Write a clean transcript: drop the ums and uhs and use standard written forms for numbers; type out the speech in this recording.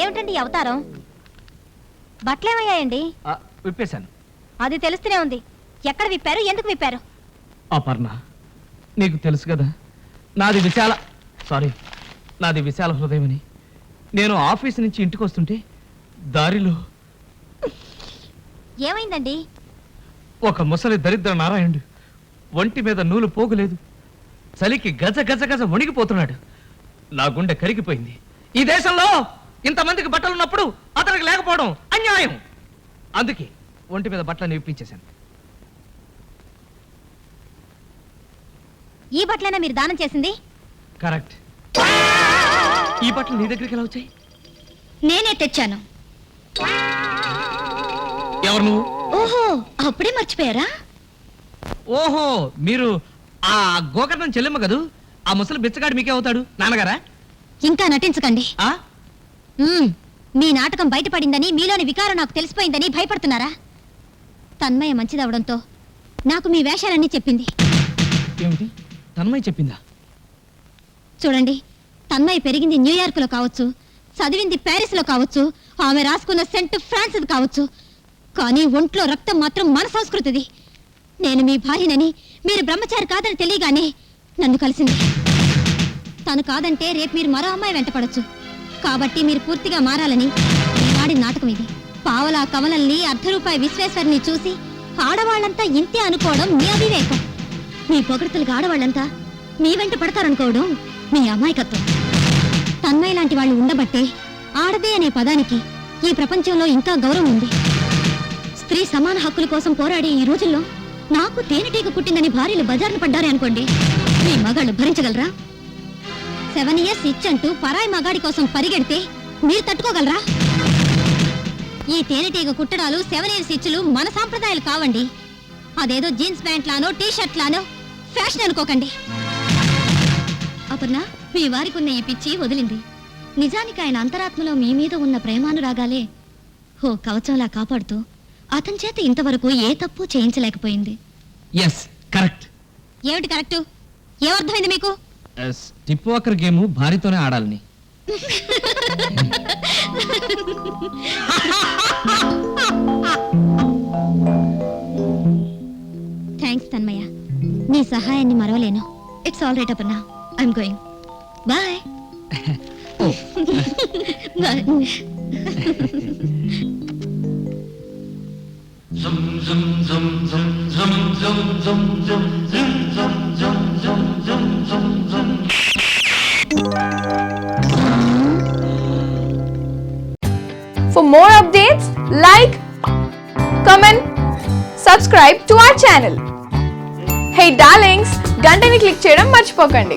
ఏమిటండి ఈ అవతారం? బట్టలేమయ్యాయండి? విప్పేశాను. అది తెలుస్తూనే ఉంది. ఎక్కడ విప్పారు, ఎందుకు విప్పారు? అపర్ణ, నీకు తెలుసు కదా నాది విశాల హృదయమని. నేను ఆఫీస్ నుంచి ఇంటికి వస్తుంటే దారిలో ఏమైందండి? ఒక ముసలి దరిద్ర నారాయణుడు, ఒంటి మీద నూలు పోగులేదు, చలికి గజ గజ గజ వణిగిపోతున్నాడు. నా గుండె కరిగిపోయింది. ఈ దేశంలో ఇంతమందికి బట్టలున్నప్పుడు అతనికి లేకపోవడం అన్యాయం. అందుకే ఒంటి మీద బట్టలను ఇప్పించేశాను. ఈ బట్టలైనా మీరు దానం చేసింది? కరెక్ట్. ఈ బట్టలు నీ దగ్గరికి ఎలా వచ్చాయి? నేనే తెచ్చాను. ఎవరు నువ్వు? ఓహో, అప్పుడే మర్చిపోయారా? ఓహో, మీరు ఆ గోకర్ణం చెల్లెమ్మ కదూ? ఆ ముసలి బిచ్చగాడు మీకే అవుతాడు నాన్నగారా? ఇంకా నటించకండి. మీ నాటకం బయటపడిందని, మీలోని వికారం నాకు తెలిసిపోయిందని భయపడుతున్నారా? తన్మయ మంచిదవడంతో నాకు మీ వేషాలన్నీ చెప్పింది. ఏమిటి? తన్మయ చెప్పిందా? చూడండి, తన్మయ పెరిగింది న్యూయార్క్లో కావచ్చు, చదివింది ప్యారిస్లో కావచ్చు, ఆమె రాసుకున్న సెంట్ ఫ్రాన్స్ కావచ్చు, కానీ ఒంట్లో రక్తం మాత్రం మన సంస్కృతిది. నేను మీ భార్యనని, మీరు బ్రహ్మచారి కాదని తెలియగానే నన్ను కలిసింది. తను కాదంటే రేపు మీరు మరో అమ్మాయి వెంటపడచ్చు. కాబట్టి మీరు పూర్తిగా మారాలని వాడి నాటకం ఇది. పావలా కమలల్ని, ₹1 విశ్వేశ్వరిని చూసి ఆడవాళ్లంతా ఇంతే అనుకోవడం మీ అవివేకం. మీ పొగడ్తలకు ఆడవాళ్లంతా మీ వెంట పడతారనుకోవడం మీ అమాయకత్వం. తన్మయ లాంటి వాళ్ళు ఉండబట్టే ఆడదే అనే పదానికి ఈ ప్రపంచంలో ఇంకా గౌరవం ఉంది. స్త్రీ సమాన హక్కుల కోసం పోరాడే ఈ రోజుల్లో నాకు తేనెటీగ పుట్టిందని భార్యలు బజార్ను పడ్డారే అనుకోండి, మీ మగాళ్ళు భరించగలరా? 7 years ఇచ్చంటూ పరాయి మగాడి కోసం పరిగెడితే మీరు తట్టుకోగలరా? ఈ తేనెటీగ కుట్టడాలు, 7 years ఇచ్చులు మన సాంప్రదాయాలు కావండి. అదేదో జీన్స్ ప్యాంట్లానో టీషర్ట్లానో ఫ్యాషన్ అనుకోకండి. అపర్ణ, మీ వారికి ఉన్న ఈ పిచ్చి వదిలింది. నిజానికి ఆయన అంతరాత్మలో మీ మీద ఉన్న ప్రేమానురాగాలే ఓ కవచంలా కాపాడుతూ అతని చేత ఇంతవరకు ఏ తప్పు చేయించలేకపోయింది. ఏమిటి కరెక్టు? ఏమర్థమైంది మీకు? స్టిప్ వాకర్ గేమ్ భార్యతోనే ఆడాలని. థ్యాంక్స్ తన్మయ్య, నీ సహాయాన్ని మరవలేను. It's all right Aparna, I'm going. Bye. Bye. For more updates, like, comment, subscribe to our channel. Hey darlings, గంటని click చేయడం మర్చిపోకండి.